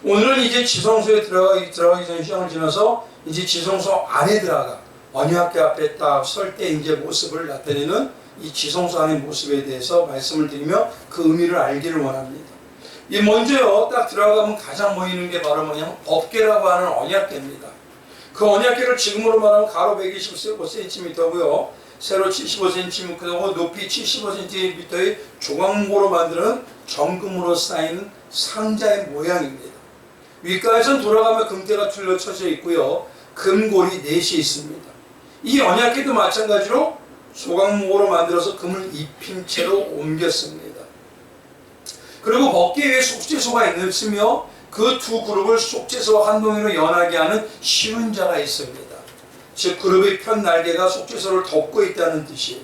오늘은 이제 지성소에 들어가기 전에 시간을 지나서 이제 지성소 안에 들어가 언약궤 앞에 딱 설 때 이제 모습을 나타내는 이 지성소 안의 모습에 대해서 말씀을 드리며 그 의미를 알기를 원합니다. 이 먼저요, 딱 들어가면 가장 보이는 게 바로 뭐냐면 법궤라고 하는 언약궤입니다. 그 언약궤를 지금으로 말하면 가로 125cm고요, 세로 75cm고 높이 75cm의 조각모로 만드는 정금으로 쌓이는 상자의 모양입니다. 윗가에선 돌아가며 금대가 둘러 쳐져 있고요, 금골이 4시 있습니다. 이 언약궤도 마찬가지로 조각목으로 만들어서 금을 입힌 채로 옮겼습니다. 그리고 법궤 위에 속죄소가 있으며 그 두 그룹을 속죄소와 한 동이로 연하게 하는 시운자가 있습니다. 즉 그룹의 편 날개가 속죄소를 덮고 있다는 뜻이에요.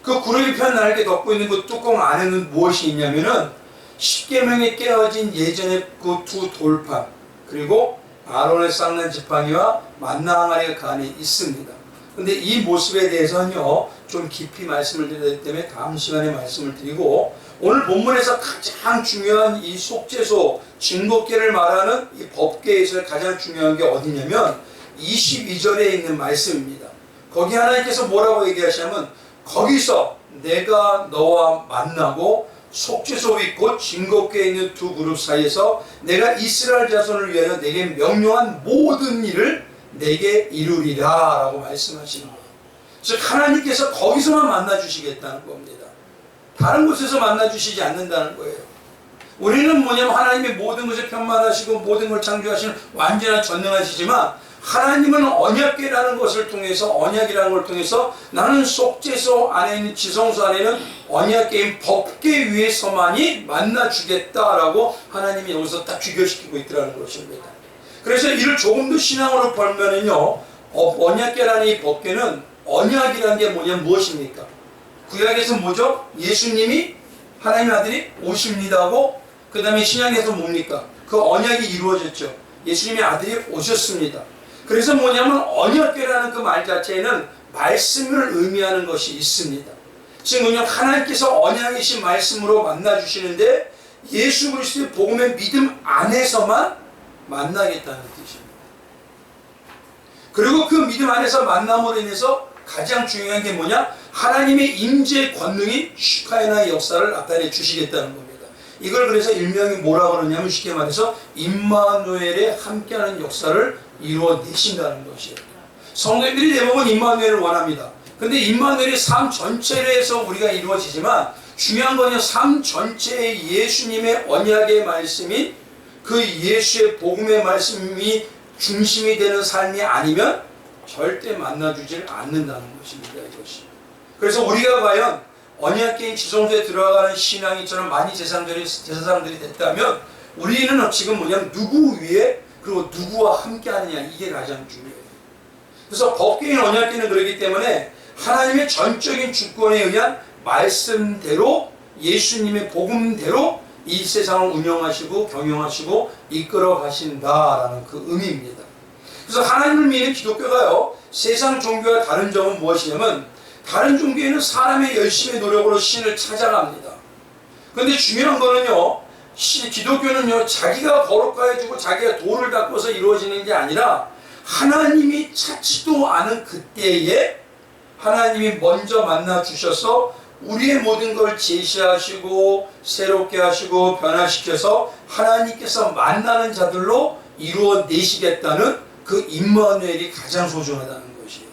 그 그룹의 편 날개 덮고 있는 그 뚜껑 안에는 무엇이 있냐면은 십계명에 깨어진 예전의 그 두 돌판, 그리고 아론의 쌍난 지팡이와 만나 항아리가 그 안에 있습니다. 근데 이 모습에 대해서는요, 좀 깊이 말씀을 드려야 되기 때문에 다음 시간에 말씀을 드리고, 오늘 본문에서 가장 중요한 이 속죄소, 증거궤를 말하는 이 법궤에서 가장 중요한 게 어디냐면 22절에 있는 말씀입니다. 거기 하나님께서 뭐라고 얘기하시냐면, 거기서 내가 너와 만나고 속죄소 위 곧 증거궤에 있는 두 그룹 사이에서 내가 이스라엘 자손을 위하여 내게 명령한 모든 일을 내게 이루리라 라고 말씀하시는 거예요. 즉 하나님께서 거기서만 만나 주시겠다는 겁니다. 다른 곳에서 만나 주시지 않는다는 거예요. 우리는 뭐냐면 하나님이 모든 것을 편만하시고 모든 걸 창조하시는 완전한 전능하시지만, 하나님은 언약궤라는 것을 통해서, 언약이라는 걸 통해서 나는 속죄소 안에 있는 지성소 안에 있는 언약궤인 법궤 위에서만이 만나 주겠다라고 하나님이 여기서 딱 귀결시키고 있더라는 것입니다. 그래서 이를 조금 더 신앙으로 벌면은요, 언약궤라는 이 법궤는, 언약이라는 게 뭐냐면 무엇입니까? 구약에서 뭐죠? 예수님이 하나님의 아들이 오십니다 하고, 그 다음에 신약에서 뭡니까? 그 언약이 이루어졌죠. 예수님의 아들이 오셨습니다. 그래서 뭐냐면 언약궤라는 그 말 자체에는 말씀을 의미하는 것이 있습니다. 즉 하나님께서 언약이신 말씀으로 만나 주시는데, 예수 그리스도의 복음의 믿음 안에서만 만나겠다는 뜻입니다. 그리고 그 믿음 안에서 만남으로 인해서 가장 중요한 게 뭐냐? 하나님의 임재 권능이 슈카이나의 역사를 나타내 주시겠다는 겁니다. 이걸 그래서 일명이 뭐라고 그러냐면, 쉽게 말해서 임마누엘의 함께하는 역사를 이루어내신다는 것이에요. 성도님들이 대부분 임마누엘을 원합니다. 근데 임마누엘이 삶 전체에서 우리가 이루어지지만, 중요한 거는 삶 전체의 예수님의 언약의 말씀이, 그 예수의 복음의 말씀이 중심이 되는 삶이 아니면 절대 만나주질 않는다는 것입니다. 이것이. 그래서 우리가 과연 언약궤인 지성소에 들어가는 신앙이처럼 많이 제사장들이 됐다면, 우리는 지금 뭐냐면 누구 위에, 그리고 누구와 함께 하느냐, 이게 가장 중요해요. 그래서 법궤인 언약궤는 그렇기 때문에 하나님의 전적인 주권에 의한 말씀대로, 예수님의 복음대로 이 세상을 운영하시고 경영하시고 이끌어 가신다라는 그 의미입니다. 그래서 하나님을 믿는 기독교가요, 세상 종교와 다른 점은 무엇이냐면, 다른 종교에는 사람의 열심의 노력으로 신을 찾아갑니다. 그런데 중요한 거는요, 기독교는요, 자기가 거룩하여지고 자기가 돌을 닦아서 이루어지는 게 아니라, 하나님이 찾지도 않은 그때에 하나님이 먼저 만나 주셔서 우리의 모든 걸 제시하시고 새롭게 하시고 변화시켜서 하나님께서 만나는 자들로 이루어내시겠다는 그 임마누엘이 가장 소중하다는 것이에요.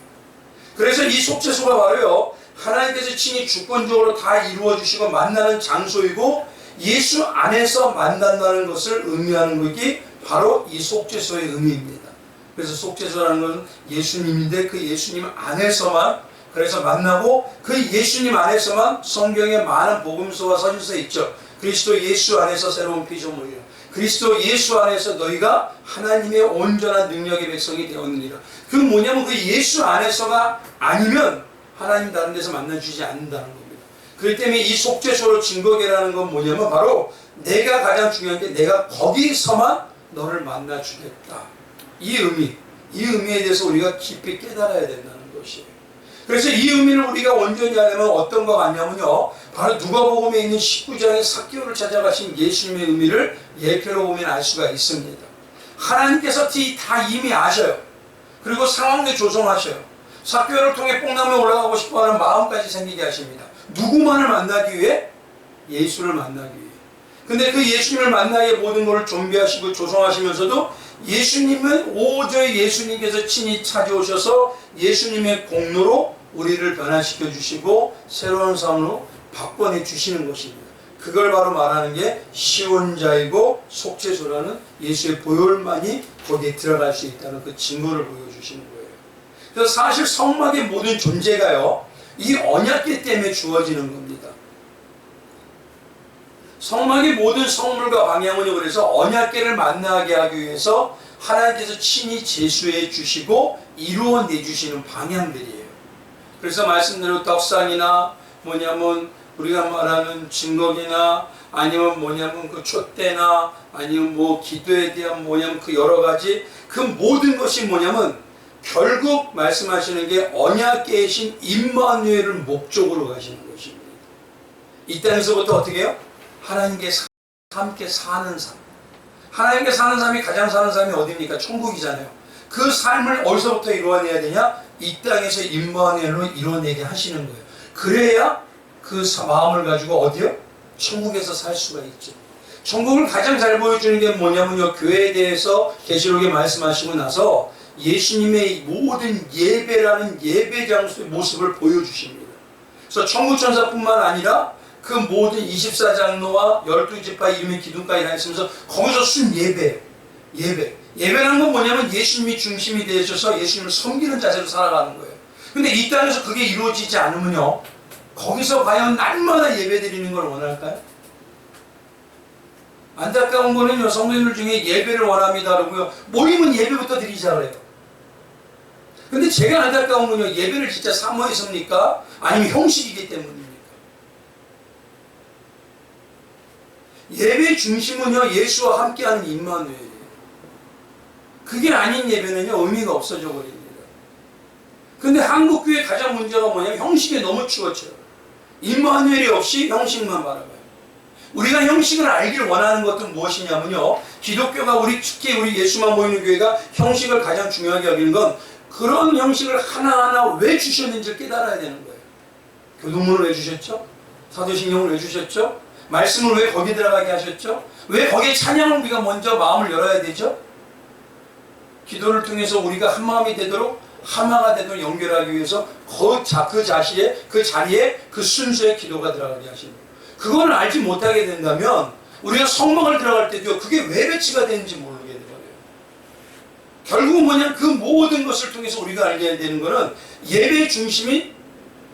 그래서 이 속죄소가 바로요, 하나님께서 친히 주권적으로 다 이루어주시고 만나는 장소이고, 예수 안에서 만난다는 것을 의미하는 것이 바로 이 속죄소의 의미입니다. 그래서 속죄소라는 것은 예수님인데, 그 예수님 안에서만, 그래서 만나고, 그 예수님 안에서만 성경에 많은 복음서와 서신서 있죠. 그리스도 예수 안에서 새로운 피조물이라, 그리스도 예수 안에서 너희가 하나님의 온전한 능력의 백성이 되었느니라. 그 뭐냐면 그 예수 안에서가 아니면 하나님 다른 데서 만나주지 않는다는 겁니다. 그렇기 때문에 이 속죄소로 증거궤라는 건 뭐냐면, 바로 내가 가장 중요한 게, 내가 거기서만 너를 만나주겠다, 이 의미에 대해서 우리가 깊이 깨달아야 된다는 것이에요. 그래서 이 의미를 우리가 온전히 하려면 어떤 거 같냐면요, 바로 누가복음에 있는 19장의 삭개오를 찾아가신 예수님의 의미를 예표로 보면 알 수가 있습니다. 하나님께서 다 이미 아셔요. 그리고 상황에 조성하셔요. 삭개오를 통해 뽕나무에 올라가고 싶어하는 마음까지 생기게 하십니다. 누구만을 만나기 위해? 예수를 만나기 위해. 근데 그 예수님을 만나기에 모든 것을 준비하시고 조성하시면서도 예수님은 오저히 예수님께서 친히 찾아오셔서 예수님의 공로로 우리를 변화시켜 주시고 새로운 삶으로 바꿔내 주시는 것입니다. 그걸 바로 말하는 게 시온자이고 속죄소라는 예수의 보혈만이 거기에 들어갈 수 있다는 그 증거를 보여주시는 거예요. 그래서 사실 성막의 모든 존재가요, 이 언약궤 때문에 주어지는 겁니다. 성막의 모든 성물과 방향은요, 그래서 언약궤를 만나게 하기 위해서 하나님께서 친히 제수해 주시고 이루어내 주시는 방향들이에요. 그래서 말씀대로 떡상이나 뭐냐면 우리가 말하는 증거기나 아니면 뭐냐면 그 촛대나 아니면 뭐 기도에 대한 뭐냐면 그 여러 가지 그 모든 것이 뭐냐면 결국 말씀하시는 게 언약계이신 임마누엘을 목적으로 가시는 것입니다. 이 땅에서부터 어떻게 해요? 하나님께 함께 사는 삶. 하나님께 사는 삶이 가장 사는 삶이 어디입니까? 천국이잖아요. 그 삶을 어디서부터 이루어내야 되냐? 이 땅에서 임마누엘로 이루어내게 하시는 거예요. 그래야 그 마음을 가지고 어디요? 천국에서 살 수가 있죠. 천국을 가장 잘 보여주는 게 뭐냐면요, 교회에 대해서 계시록에 말씀하시고 나서 예수님의 모든 예배라는 예배 장소의 모습을 보여주십니다. 그래서 천국 천사뿐만 아니라 그 모든 24장로와 12지파 이름의 기둥까지 다 있으면서 거기서 순 예배라는 건 뭐냐면 예수님이 중심이 되셔서 예수님을 섬기는 자세로 살아가는 거예요. 근데 이 땅에서 그게 이루어지지 않으면요, 거기서 과연 날마다 예배 드리는 걸 원할까요? 안타까운 거는요, 성도님들 중에 예배를 원합니다 그러고요, 모이면 예배부터 드리자 그래요. 근데 제가 안타까운 건요, 예배를 진짜 사모했습니까? 아니면 형식이기 때문입니까? 예배 중심은요, 예수와 함께하는 임마누엘이에요. 그게 아닌 예배는요, 의미가 없어져 버립니다. 근데 한국교회 가장 문제가 뭐냐면 형식에 너무 치우쳐요. 임마누엘이 없이 형식만 바라봐요. 우리가 형식을 알길 원하는 것은 무엇이냐면요, 기독교가 특히 우리 예수만 모이는 교회가 형식을 가장 중요하게 여기는 건 그런 형식을 하나하나 왜 주셨는지를 깨달아야 되는 거예요. 교동문을 왜 주셨죠? 사도신경을 왜 주셨죠? 말씀을 왜 거기 들어가게 하셨죠? 왜 거기에 찬양을 우리가 먼저 마음을 열어야 되죠? 기도를 통해서 우리가 한 마음이 되도록 하나가 되도록 연결하기 위해서 그 자리에 그 순수의 기도가 들어가게 하시는 거예요. 그걸 알지 못하게 된다면 우리가 성막을 들어갈 때도 그게 왜 배치가 되는지 모르게 되거든요. 결국은 뭐냐면 그 모든 것을 통해서 우리가 알게 되는 것은 예배의 중심이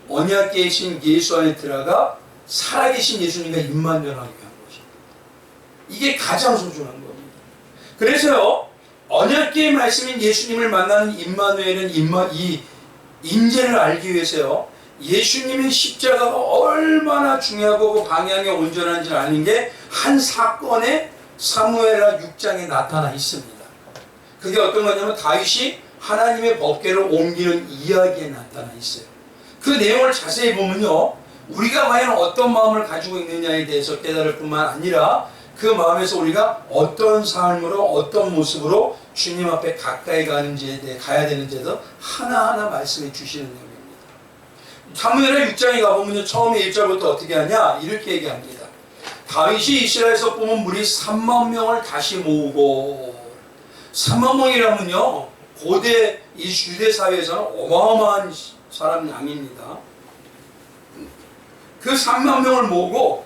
언약계이신 예수 안에 들어가 살아계신 예수님과 임마누엘하게 한 것입니다. 이게 가장 소중한 겁니다. 그래서요, 언약계의 말씀인 예수님을 만나는 임마누엘은 이 임재를 알기 위해서요, 예수님의 십자가가 얼마나 중요하고 그 방향이 온전한지를 아는 게 한 사건에 사무엘하 6장에 나타나 있습니다. 그게 어떤 거냐면 다윗이 하나님의 법궤를 옮기는 이야기에 나타나 있어요. 그 내용을 자세히 보면요, 우리가 과연 어떤 마음을 가지고 있느냐에 대해서 깨달을 뿐만 아니라 그 마음에서 우리가 어떤 삶으로 어떤 모습으로 주님 앞에 가까이 가야 되는지에도 하나하나 말씀해 주시는 내용입니다. 사무엘하 6장에 가보면 처음에 1절부터 어떻게 하냐, 이렇게 얘기합니다. 다윗이 이스라엘에서 뽑은 무리 3만 명을 다시 모으고, 3만 명이라면요, 고대 이 유대 사회에서는 어마어마한 사람 양입니다. 그 3만 명을 모으고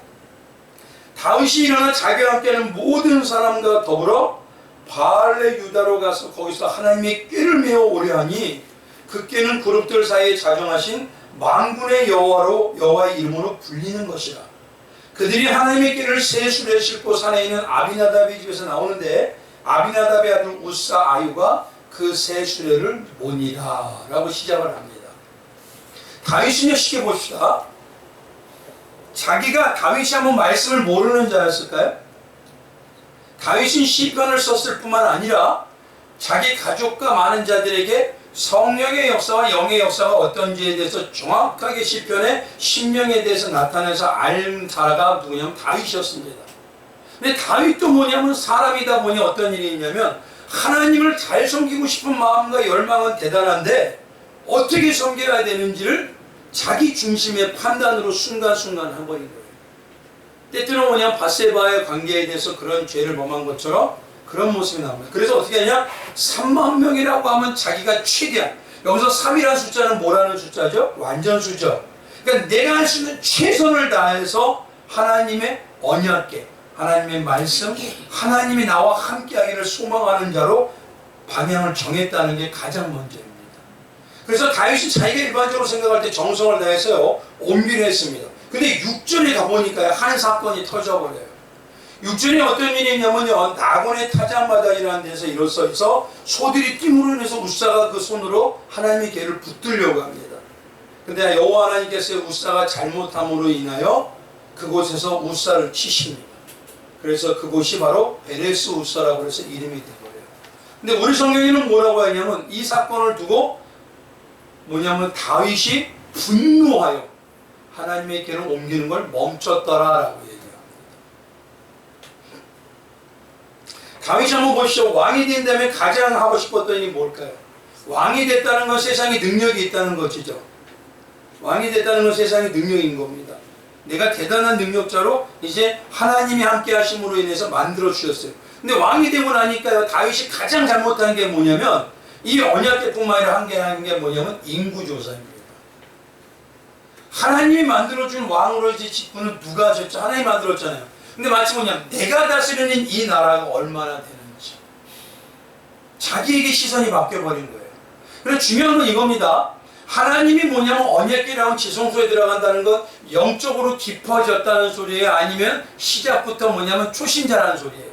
다윗이 일어나 자기와 함께하는 모든 사람과 더불어 바알레 유다로 가서 거기서 하나님의 꾀를 메어 오려 하니 그 꾀는 그룹들 사이에 자정하신 만군의 여호와의 이름으로 불리는 것이라. 그들이 하나님의 꾀를 새 수레에 싣고 산에 있는 아비나답의 집에서 나오는데 아비나답의 아들 우사 아유가 그 새 수레를 모니라 라고 시작을 합니다. 다윗은요, 쉽게 봅시다. 자기가 다윗이 한번 말씀을 모르는 자였을까요? 다윗은 시편을 썼을 뿐만 아니라 자기 가족과 많은 자들에게 성령의 역사와 영의 역사가 어떤지에 대해서 정확하게 시편의 심령에 대해서 나타내서 알 자가 누구냐면 다윗이었습니다. 근데 다윗도 뭐냐면 사람이다 보니 어떤 일이 있냐면 하나님을 잘 섬기고 싶은 마음과 열망은 대단한데 어떻게 섬겨야 되는지를 자기 중심의 판단으로 순간순간 한 버린 거예요. 때때로 뭐냐면 밧세바의 관계에 대해서 그런 죄를 범한 것처럼 그런 모습이 나옵니다. 그래서 어떻게 하냐? 3만 명이라고 하면 자기가 최대한, 여기서 3이라는 숫자는 뭐라는 숫자죠? 완전수죠. 그러니까 내가 할 수 있는 최선을 다해서 하나님의 언약궤, 하나님의 말씀, 하나님이 나와 함께하기를 소망하는 자로 방향을 정했다는 게 가장 먼저입니다. 그래서 다윗이 자기가 일반적으로 생각할 때 정성을 다해서요 옮기려 했습니다. 근데 6절에 가보니까 한 사건이 터져버려요. 6절에 어떤 일이 있냐면요, 나곤의 타작마당이라는 데서 일어서서 소들이 띠으로 인해서 우사가 그 손으로 하나님의 궤를 붙들려고 합니다. 근데 여호와 하나님께서 우사가 잘못함으로 인하여 그곳에서 우사를 치십니다. 그래서 그곳이 바로 베레스 우사라고 해서 이름이 되어버려요. 근데 우리 성경에는 뭐라고 하냐면 이 사건을 두고 뭐냐면 다윗이 분노하여 하나님의 궤를 옮기는 걸 멈췄더라라고 얘기합니다. 다윗이 한번 보시죠. 왕이 된 다음에 가장 하고 싶었던 일이 뭘까요? 왕이 됐다는 건 세상에 능력이 있다는 것이죠. 왕이 됐다는 건 세상에 능력인 겁니다. 내가 대단한 능력자로 이제 하나님이 함께 하심으로 인해서 만들어 주셨어요. 근데 왕이 되고 나니까요, 다윗이 가장 잘못한 게 뭐냐면 이 언약궤뿐만 아니라 한 게 뭐냐면 인구조사입니다. 하나님이 만들어준 왕으로 이제 직분을 누가 하셨죠? 하나님이 만들었잖아요. 근데 마치 뭐냐면 내가 다스리는 이 나라가 얼마나 되는지 자기에게 시선이 바뀌어버린 거예요. 그래서 중요한 건 이겁니다. 하나님이 뭐냐면 언약궤라는 지성소에 들어간다는 건 영적으로 깊어졌다는 소리예요? 아니면 시작부터 뭐냐면 초신자라는 소리예요?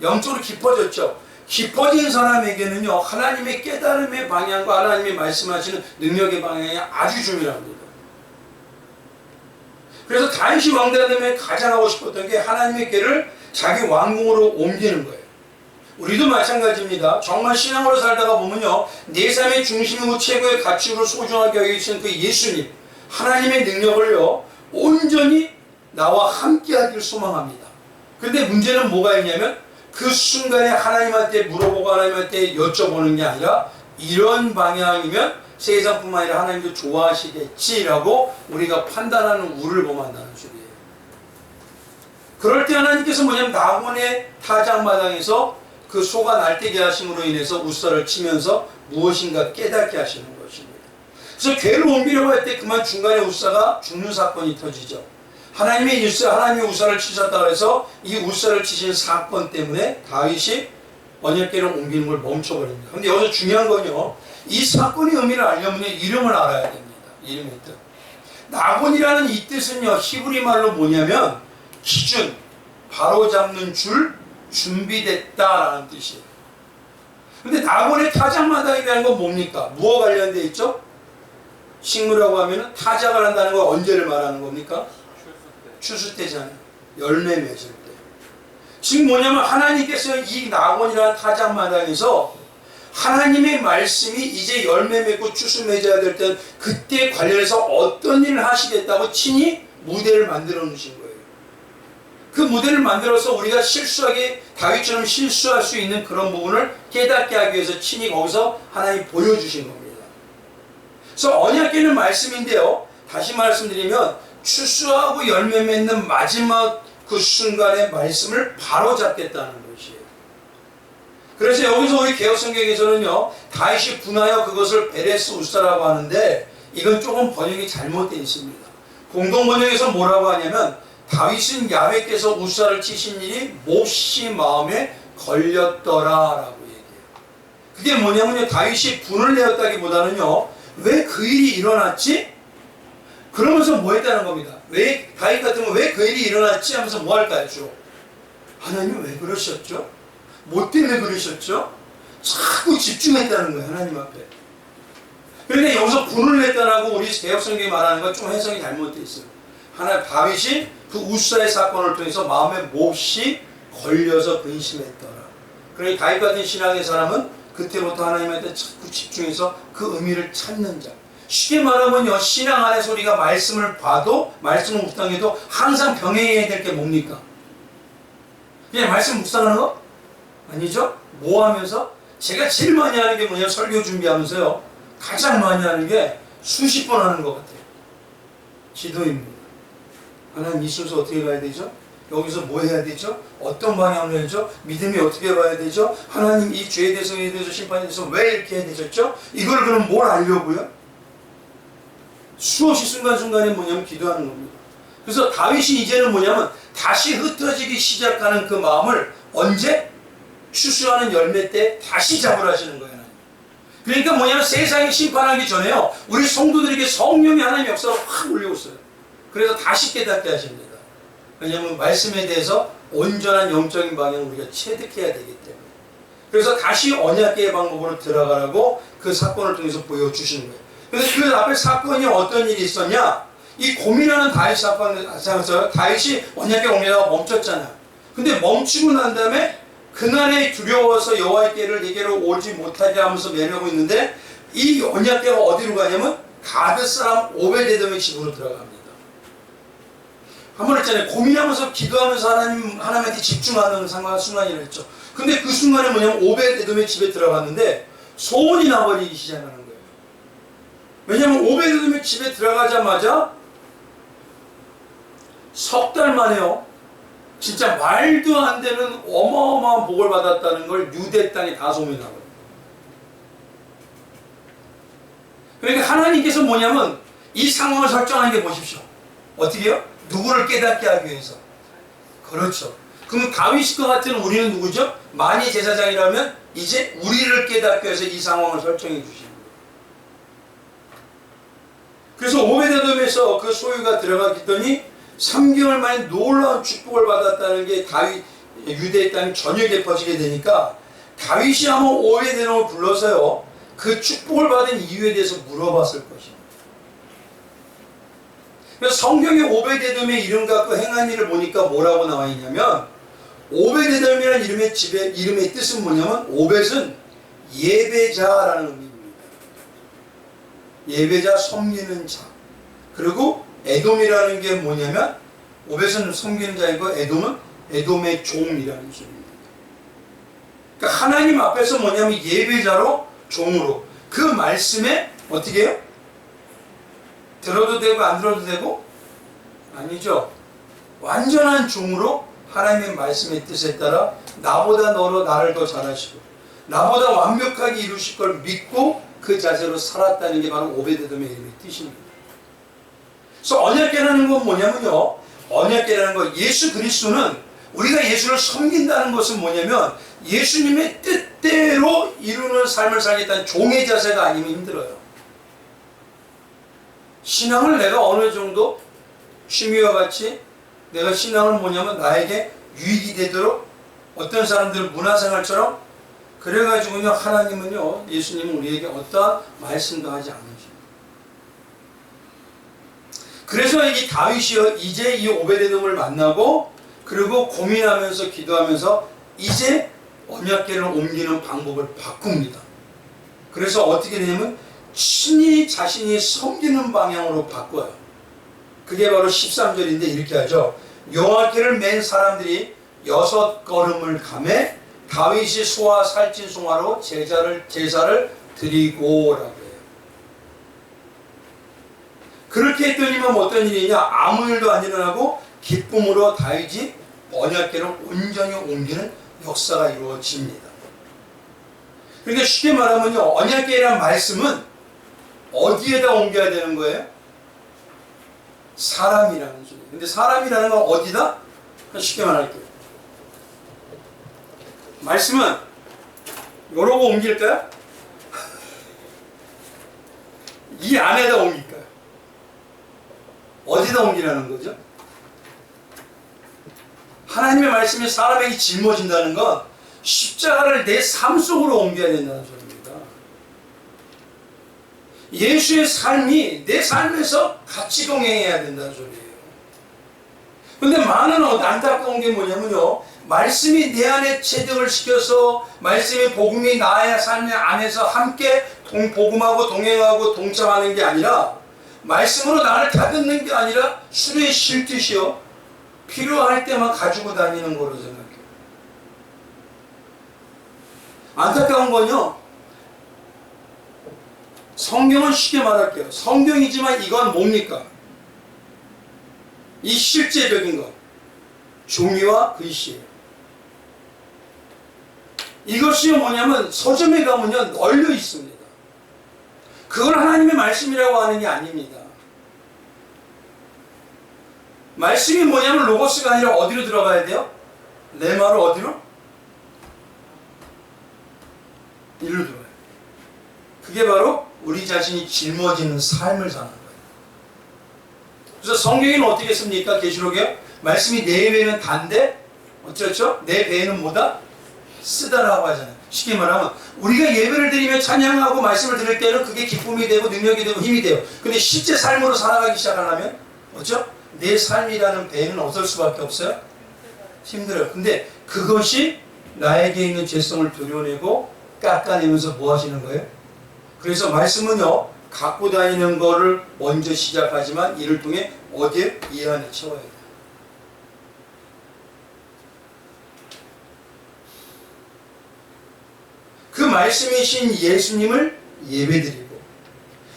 영적으로 깊어졌죠. 깊어진 사람에게는요 하나님의 깨달음의 방향과 하나님이 말씀하시는 능력의 방향이 아주 중요합니다. 그래서 다윗이 왕되면 가장 하고 싶었던 게 하나님의 궤를 자기 왕궁으로 옮기는 거예요. 우리도 마찬가지입니다. 정말 신앙으로 살다가 보면요 내 삶의 중심이고 최고의 가치로 소중하게 여기신 그 예수님 하나님의 능력을요 온전히 나와 함께 하기를 소망합니다. 근데 문제는 뭐가 있냐면 그 순간에 하나님한테 물어보고 하나님한테 여쭤보는 게 아니라 이런 방향이면 세상뿐만 아니라 하나님도 좋아하시겠지라고 우리가 판단하는 우를 범한다는 소리예요. 그럴 때 하나님께서 뭐냐면 나곤의 타작마당에서 그 소가 날뛰게 하심으로 인해서 우사를 치면서 무엇인가 깨닫게 하시는 것입니다. 그래서 궤를 옮기려고 할 때 그만 중간에 우사가 죽는 사건이 터지죠. 하나님의 우사를 치셨다고 해서 이 우사를 치신 사건 때문에 다윗이 언약궤를 옮기는 걸 멈춰버립니다. 근데 여기서 중요한 건요, 이 사건의 의미를 알려면 이름을 알아야 됩니다. 이름의 뜻. 나곤이라는 이 뜻은요, 히브리 말로 뭐냐면 기준, 바로잡는 줄, 준비됐다라는 뜻이에요. 근데 나곤의 타작마당이라는 건 뭡니까? 무엇 관련되어 있죠? 식물이라고 하면 타작을 한다는 건 언제를 말하는 겁니까? 추수 때잖아요. 열매 맺을 때. 지금 뭐냐면 하나님께서 이 나곤이라는 타작마당에서 하나님의 말씀이 이제 열매 맺고 추수 맺어야 될 때 그때 관련해서 어떤 일을 하시겠다고 친히 무대를 만들어 놓으신 거예요. 그 무대를 만들어서 우리가 실수하게 다윗처럼 실수할 수 있는 그런 부분을 깨닫게 하기 위해서 친히 거기서 하나님이 보여주신 겁니다. 그래서 언약궤는 말씀인데요, 다시 말씀드리면 추수하고 열매 맺는 마지막 그 순간의 말씀을 바로 잡겠다는 것이에요. 그래서 여기서 우리 개혁성경에서는요 다윗이 분하여 그것을 베레스 우사라고 하는데 이건 조금 번역이 잘못되어 있습니다. 공동번역에서 뭐라고 하냐면 다윗은 야훼께서 우사를 치신 일이 몹시 마음에 걸렸더라라고 얘기해요. 그게 뭐냐면요, 다윗이 분을 내었다기보다는요 왜 그 일이 일어났지? 그러면서 뭐 했다는 겁니다. 왜 다윗 같으면 왜 그 일이 일어났지 하면서 뭐 할까요? 주로 하나님 왜 그러셨죠? 뭐 때문에 그러셨죠? 자꾸 집중했다는 거예요, 하나님 앞에. 그런데 여기서 분을 냈다라고 우리 개혁성경이 말하는 건 좀 해석이 잘못되어 있어요. 다윗이 그 우사의 사건을 통해서 마음에 몹시 걸려서 근심했더라. 그러니 다윗 같은 신앙의 사람은 그때부터 하나님한테 자꾸 집중해서 그 의미를 찾는 자. 쉽게 말하면요, 신앙 안에서 우리가 말씀을 봐도 말씀을 묵상해도 항상 병행해야 될 게 뭡니까? 그냥 말씀 묵상하는 거? 아니죠? 뭐 하면서? 제가 제일 많이 하는 게 뭐냐, 설교 준비하면서요, 가장 많이 하는 게 수십 번 하는 것 같아요. 기도입니다. 하나님, 이 순서 어떻게 가야 되죠? 여기서 뭐 해야 되죠? 어떤 방향으로 해야죠? 믿음이 어떻게 가야 되죠? 하나님, 이 죄에 대해서 심판에 대해서 왜 이렇게 해야 되셨죠? 이걸 그럼 뭘 알려고요? 수없이 순간순간에 뭐냐면 기도하는 겁니다. 그래서 다윗이 이제는 뭐냐면 다시 흩어지기 시작하는 그 마음을 언제? 추수하는 열매 때 다시 잡으라시는 거예요. 그러니까 뭐냐면 세상이 심판하기 전에요, 우리 성도들에게 성령이 하나님의 역사로 확 올려오세요. 그래서 다시 깨닫게 하십니다. 왜냐하면 말씀에 대해서 온전한 영적인 방향을 우리가 체득해야 되기 때문에. 그래서 다시 언약계의 방법으로 들어가라고 그 사건을 통해서 보여주시는 거예요. 그래서 그 앞에 사건이 어떤 일이 있었냐? 이 고민하는 다윗 사건에서 다윗이 언약궤 옮기다가 멈췄잖아요. 근데 멈추고 난 다음에 그날에 두려워서 여호와께를 내게로 오지 못하게 하면서 매매하고 있는데, 이 언약궤가 어디로 가냐면 가드 사람 오베데돔의 집으로 들어갑니다. 한번 했잖아요. 고민하면서 기도하면서 하나님한테 집중하는 순간이라 했죠. 근데 그 순간에 뭐냐면 오베데돔의 집에 들어갔는데 소문이 나버리기 시작하는 거예요. 왜냐면 오베데돔의 집에 들어가자마자 석 달 만에요, 진짜 말도 안 되는 어마어마한 복을 받았다는 걸 유대 땅에 다 소문이 나거든요. 그러니까 하나님께서 뭐냐면 이 상황을 설정하는 게 보십시오. 어떻게 해요? 누구를 깨닫게 하기 위해서. 그렇죠. 그럼 다윗과 같은 우리는 누구죠? 만이 제사장이라면 이제 우리를 깨닫게 해서 이 상황을 설정해 주시는 거예요. 그래서 오베데돔에서 그 소유가 들어갔더니 3개월 만에 놀라운 축복을 받았다는 게 다윗 유대의 땅 전역에 퍼지게 되니까, 다윗이 아마 오베데돔을 불러서요, 그 축복을 받은 이유에 대해서 물어봤을 것입니다. 그래서 성경에 오베데돔의 이름 갖고 행한 일을 보니까 뭐라고 나와 있냐면, 오베데돔이라는 이름의 뜻은 뭐냐면, 오벳은 예배자라는 의미입니다. 예배자, 섬기는 자. 그리고 에돔이라는 게 뭐냐면, 오벳은 섬기는 자이고 에돔은 에돔의 종이라는 소리입니다. 그러니까 하나님 앞에서 뭐냐면 예배자로, 종으로, 그 말씀에 어떻게 해요? 들어도 되고 안 들어도 되고? 아니죠. 완전한 종으로 하나님의 말씀의 뜻에 따라 나보다 너로 나를 더 잘하시고 나보다 완벽하게 이루실 걸 믿고 그 자세로 살았다는 게 바로 오베데돔의 이름의 뜻입니다. 그래서 언약궤라는 건 뭐냐면요, 언약궤라는 거, 예수 그리스도는 우리가 예수를 섬긴다는 것은 뭐냐면 예수님의 뜻대로 이루는 삶을 살겠다는 종의 자세가 아니면 힘들어요. 신앙을 내가 어느 정도 취미와 같이 내가 신앙을 뭐냐면 나에게 유익이 되도록 어떤 사람들은 문화생활처럼 그래가지고요, 하나님은요, 예수님은 우리에게 어떠한 말씀도 하지 않으십니다. 그래서 이 다윗이요, 이제 이 오베데돔을 만나고 그리고 고민하면서 기도하면서 이제 언약궤를 옮기는 방법을 바꿉니다. 그래서 어떻게 되냐면 친히 자신이 섬기는 방향으로 바꿔요. 그게 바로 13절인데 이렇게 하죠. 여호와께를 맨 사람들이 6걸음을 가매 다윗이 소와 살찐 송아로 제사를 드리고라고 해요. 그렇게 했더니만 어떤 일이냐, 아무 일도 안 일어나고 기쁨으로 다윗이 언약궤를 온전히 옮기는 역사가 이루어집니다. 그러니까 쉽게 말하면요, 언약궤라는 말씀은 어디에다 옮겨야 되는 거예요? 사람이라는 소리. 근데 사람이라는 건 어디다? 쉽게 말할게요. 말씀은 요러고 옮길까요? 이 안에다 옮길까요? 어디다 옮기라는 거죠? 하나님의 말씀이 사람에게 짊어진다는 건 십자가를 내 삶 속으로 옮겨야 된다는 소리입니다. 예수의 삶이 내 삶에서 같이 동행해야 된다는 소리예요. 근데 많은 안타까운 게 뭐냐면요, 말씀이 내 안에 체득을 시켜서 말씀의 복음이 나의 삶 안에서 함께 복음하고 동행하고 동참하는 게 아니라 말씀으로 나를 다듬는 게 아니라 술에 쉴듯이요 필요할 때만 가지고 다니는 거로 생각해요. 안타까운 건요, 성경은 쉽게 말할게요. 성경이지만 이건 뭡니까? 이 실제적인 것, 종이와 글씨예요. 이것이 뭐냐면 서점에 가면요 널려 있습니다. 그걸 하나님의 말씀이라고 하는 게 아닙니다. 말씀이 뭐냐면 로고스가 아니라 어디로 들어가야 돼요? 레마로 어디로? 이리로 들어가요. 그게 바로 우리 자신이 짊어지는 삶을 사는 거예요. 그래서 성경에는 어떻게 씁니까? 계시록에 말씀이 내 배는 단데 어쩌죠? 내 배는 뭐다? 쓰다라고 하잖아요. 쉽게 말하면 우리가 예배를 드리며 찬양하고 말씀을 들을 때는 그게 기쁨이 되고 능력이 되고 힘이 돼요. 근데 실제 삶으로 살아가기 시작하려면 어쩌? 내 삶이라는 배는 어떨 수밖에 없어요? 힘들어요. 근데 그것이 나에게 있는 죄성을 드러내고 깎아내면서 뭐 하시는 거예요? 그래서 말씀은요 갖고 다니는 거를 먼저 시작하지만 이를 통해 어디에? 이 안에 채워야 돼요. 그 말씀이신 예수님을 예배드리고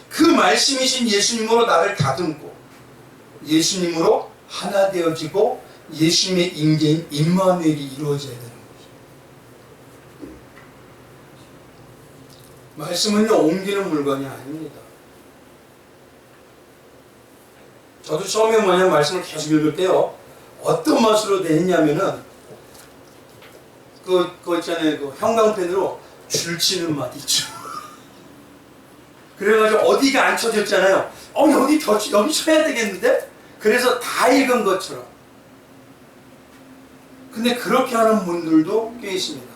그 말씀이신 예수님으로 나를 다듬고 예수님으로 하나 되어지고 예수님의 임재인 임마누엘이 이루어져야 되는 거죠. 말씀은요 옮기는 물건이 아닙니다. 저도 처음에 뭐냐면 말씀을 계속 읽을 때요 어떤 맛으로 됐냐면은 그거 있잖아요 그 형광펜으로 줄치는 맛 있죠. 그래가지고 어디가 안 쳐졌잖아요. 여기 쳐야 되겠는데? 그래서 다 읽은 것처럼. 근데 그렇게 하는 분들도 꽤 있습니다.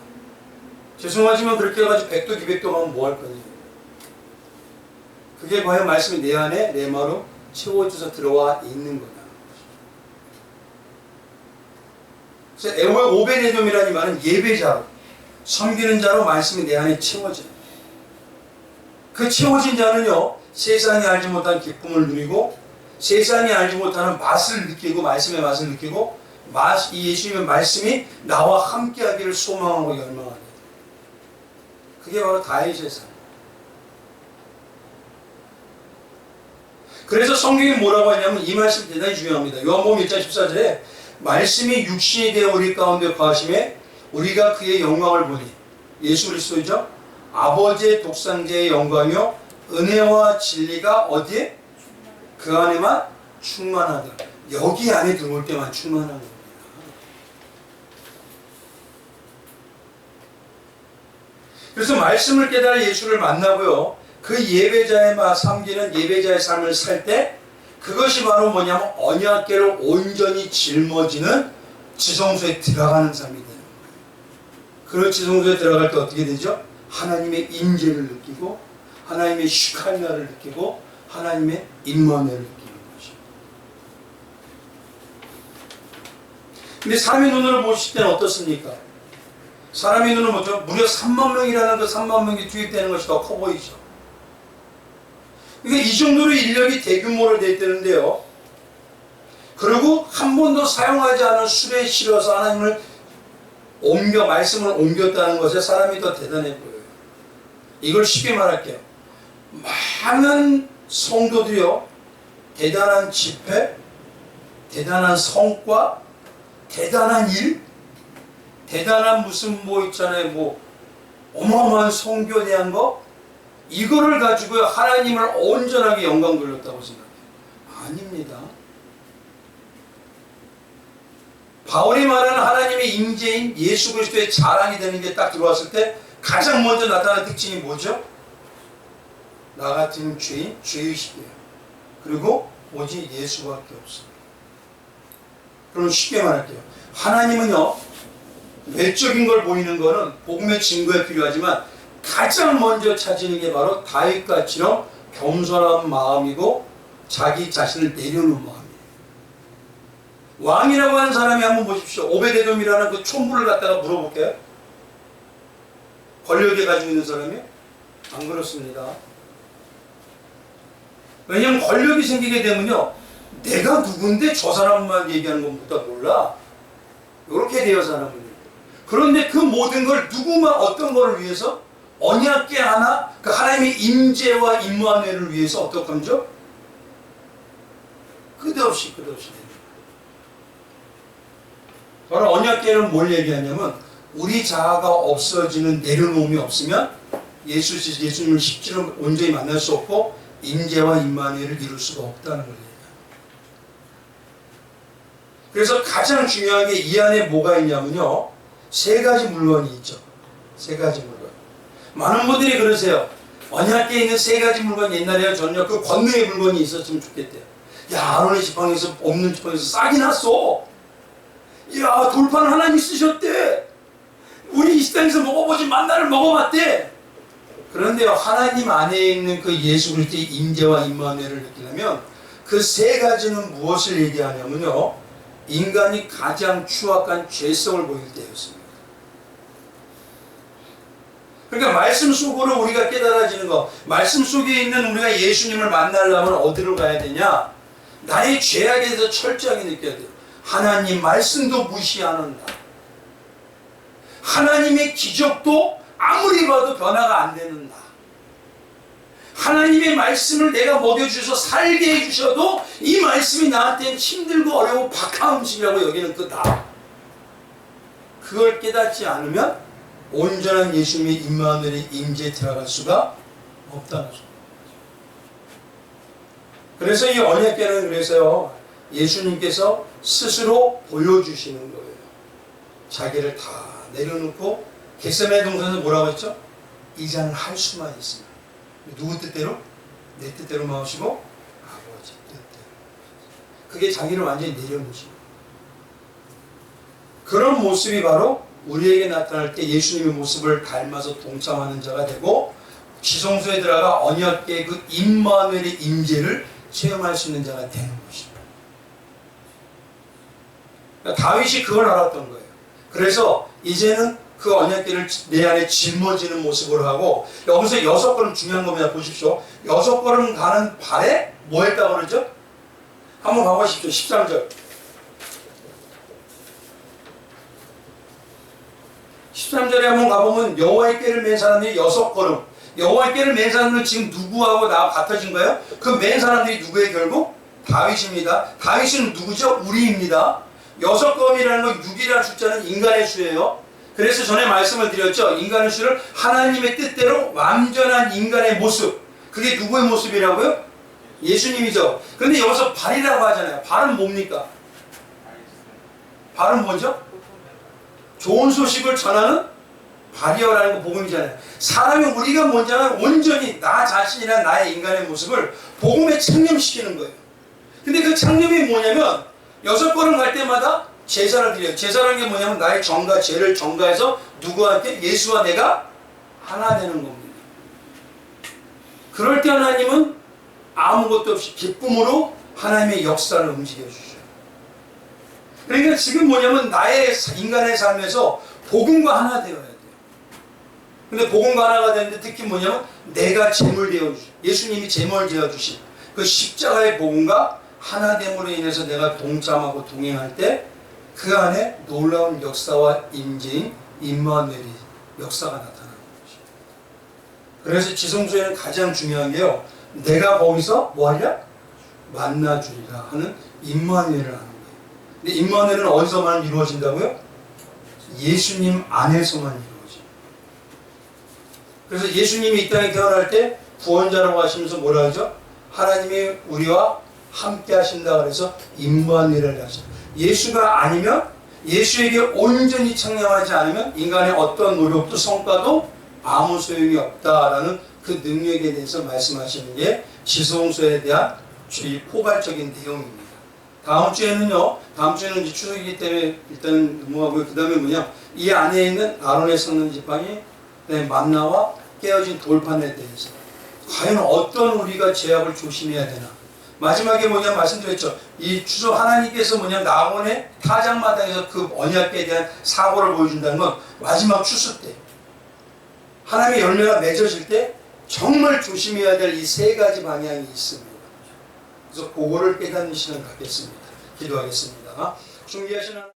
죄송하지만 그렇게 해가지고 100도 200도 하면 뭐 할 거냐. 그게 과연 말씀이 내 안에 내 마로 채워져서 들어와 있는 거냐. 그래서 오베데돔이라는 말은 예배자로 섬기는 자로 말씀이 내 안에 채워져요. 그 채워진 자는요 세상이 알지 못한 기쁨을 누리고 세상이 알지 못하는 맛을 느끼고 말씀의 맛을 느끼고 이 예수님의 말씀이 나와 함께하기를 소망하고 열망하는 그게 바로 다윗의 삶. 그래서 성경이 뭐라고 하냐면 이 말씀 대단히 중요합니다. 요한복음 1장 14절에 말씀이 육신이 되어 우리 가운데 거하심에 우리가 그의 영광을 보니 예수 그리스도죠. 아버지의 독생자의 영광이요 은혜와 진리가 어디에? 그 안에만 충만하다. 여기 안에 들어올 때만 충만한 겁니다. 그래서 말씀을 깨달아 예수를 만나고요 그 예배자의 섬기는 예배자의 삶을 살 때 그것이 바로 뭐냐면 언약궤를 온전히 짊어지는 지성소에 들어가는 삶이 되는 거예요. 그 지성소에 들어갈 때 어떻게 되죠? 하나님의 임재를 느끼고 하나님의 슈칼나를 느끼고 하나님의 임마누엘을 느끼는 것이죠. 근데 사람의 눈으로 보실 때는 어떻습니까? 사람의 눈은 뭐죠? 무려 3만 명이라는 그 3만 명이 투입되는 것이 더 커 보이죠. 그러니까 이 정도로 인력이 대규모로 되어 있다는데요. 그리고 한 번도 사용하지 않은 술에 실어서 하나님을 말씀을 옮겼다는 것에 사람이 더 대단해 보여요. 이걸 쉽게 말할게요. 많은 성도들이요. 대단한 집회, 대단한 성과, 대단한 일, 대단한 무슨 있잖아요. 어마어마한 성교에 대한 거 이거를 가지고 하나님을 온전하게 영광 돌렸다고 생각해요. 아닙니다. 바울이 말하는 하나님의 임재인 예수 그리스도의 자랑이 되는 게 딱 들어왔을 때 가장 먼저 나타나는 특징이 뭐죠? 나 같은 죄인, 죄의식이에요. 그리고 오직 예수밖에 없어요. 그럼 쉽게 말할게요. 하나님은요 외적인 걸 보이는 거는 복음의 증거에 필요하지만 가장 먼저 찾는 게 바로 다윗같이런 겸손한 마음이고 자기 자신을 내려놓은 마음이에요. 왕이라고 하는 사람이 한번 보십시오. 오베데돔이라는 그 촌부를 갖다가 물어볼게요. 권력에 가지고 있는 사람이요? 안 그렇습니다. 왜냐하면 권력이 생기게 되면요, 내가 누군데 저 사람만 얘기하는 것보다 몰라. 이렇게 돼요, 사람은. 그런데 그 모든 걸 누구만 어떤 거를 위해서? 언약궤 하나, 그 하나님의 임재와 임무함을 위해서 어떻게 하죠? 끝없이 됩니다. 바로 언약궤는 뭘 얘기하냐면, 우리 자아가 없어지는 내려놓음이 없으면 예수님을 십자가로 온전히 만날 수 없고 임재와 임마누엘을 이룰 수가 없다는 거예요. 그래서 가장 중요한 게 이 안에 뭐가 있냐면요, 세 가지 물건이 있죠. 세 가지 물건. 많은 분들이 그러세요. 언약궤에 있는 세 가지 물건, 옛날에는 저는요, 그 권능의 물건이 있었으면 좋겠대요. 야, 아론의 지팡이에서 없는 지팡이에서 싹이 났어. 야, 돌파는 하나님이 쓰셨대. 우리 이 땅에서 먹어보지 만나를 먹어봤대. 그런데요, 하나님 안에 있는 그 예수 그리스도의 임재와 임마누엘을 느끼려면 그 세 가지는 무엇을 얘기하냐면요, 인간이 가장 추악한 죄성을 보일 때였습니다. 그러니까 말씀 속으로 우리가 깨달아지는 거, 말씀 속에 있는 우리가 예수님을 만나려면 어디로 가야 되냐? 나의 죄악에 대해서 철저하게 느껴야 돼요. 하나님 말씀도 무시하는 나, 하나님의 기적도 아무리 봐도 변화가 안 되는 나, 하나님의 말씀을 내가 먹여주셔서 살게 해주셔도 이 말씀이 나한테는 힘들고 어려워 박한 음식이라고 여기는 그 나, 그걸 깨닫지 않으면 온전한 예수님의 임마누엘의 임재에 들어갈 수가 없다는 소리입니다. 그래서 이 언약궤는 그래서요, 예수님께서 스스로 보여주시는 거예요. 자기를 다 내려놓고 겟세마네 동산에서 뭐라고 했죠? 이 잔을 할 수만 있으면. 누구 뜻대로? 내 뜻대로 마시고 아버지 뜻대로. 그게 자기를 완전히 내려놓으시고, 그런 모습이 바로 우리에게 나타날 때 예수님의 모습을 닮아서 동참하는 자가 되고 지성소에 들어가 언약궤의 그 임마누엘의 임재를 체험할 수 있는 자가 되는 것입니다. 그러니까 다윗이 그걸 알았던 거예요. 그래서 이제는 그 언약궤를 내 안에 짊어지는 모습으로 하고, 여기서 6걸음 중요한 겁니다. 보십시오. 6걸음 가는 발에 뭐 했다고 그러죠? 한번 가보십시오. 13절. 13절에 한번 가보면 여호와의 궤를 맨 사람들이 6걸음. 여호와의 궤를 맨 사람들은 지금 누구하고 나와 같아진 거예요? 그 맨 사람들이 누구예요? 결국 다윗입니다. 다윗은 누구죠? 우리입니다. 6걸음이라는 건 6이라는 숫자는 인간의 수예요. 그래서 전에 말씀을 드렸죠. 인간의 수를 하나님의 뜻대로 완전한 인간의 모습, 그게 누구의 모습이라고요? 예수님이죠. 그런데 여기서 발이라고 하잖아요. 발은 뭡니까? 발은 뭐죠? 좋은 소식을 전하는 발이어라는 거 복음이잖아요. 사람이 우리가 뭔지는 온전히 나 자신이란 나의 인간의 모습을 복음에 창념시키는 거예요. 근데 그 창념이 뭐냐면 6걸음 갈 때마다 제사를 드려요. 제사라는 게 뭐냐면 나의 정과 죄를 정가해서 누구와 함께? 예수와 내가 하나 되는 겁니다. 그럴 때 하나님은 아무것도 없이 기쁨으로 하나님의 역사를 움직여 주셔요. 그러니까 지금 뭐냐면 나의 인간의 삶에서 복음과 하나 되어야 돼요. 근데 복음과 하나가 되는데 특히 뭐냐면 내가 제물 되어 주신, 예수님이 제물 되어 주신 그 십자가의 복음과 하나됨으로 인해서 내가 동참하고 동행할 때 그 안에 놀라운 역사와 임재인 임마누엘의 역사가 나타나는 거죠. 그래서 지성소에는 가장 중요한 게요, 내가 거기서 뭐하랴? 만나주리라 하는 임마누엘을 하는 거예요. 근데 임마누엘은 어디서만 이루어진다고요? 예수님 안에서만 이루어져요. 그래서 예수님이 이 땅에 태어날 때 구원자라고 하시면서 뭐라 하죠? 하나님이 우리와 함께 하신다 그래서 임마누엘을 하셔요. 예수가 아니면, 예수에게 온전히 창념하지 않으면 인간의 어떤 노력도 성과도 아무 소용이 없다라는 그 능력에 대해서 말씀하시는 게 지성소에 대한 포괄적인 내용입니다. 다음 주에는 이제 추석이기 때문에 일단 넘어가고요. 그 다음에 뭐냐, 이 안에 있는 아론의 섞는 지팡이, 만나와 깨어진 돌판에 대해서 과연 어떤 우리가 죄악을 조심해야 되나, 마지막에 뭐냐 말씀드렸죠. 이 주소 하나님께서 뭐냐 낙원의 타작마당에서 그 언약궤에 대한 사고를 보여준다는 건 마지막 추수 때 하나님의 열매가 맺어질 때 정말 조심해야 될 이 세 가지 방향이 있습니다. 그래서 그거를 깨닫는 시간 갖겠습니다. 기도하겠습니다. 준비하시는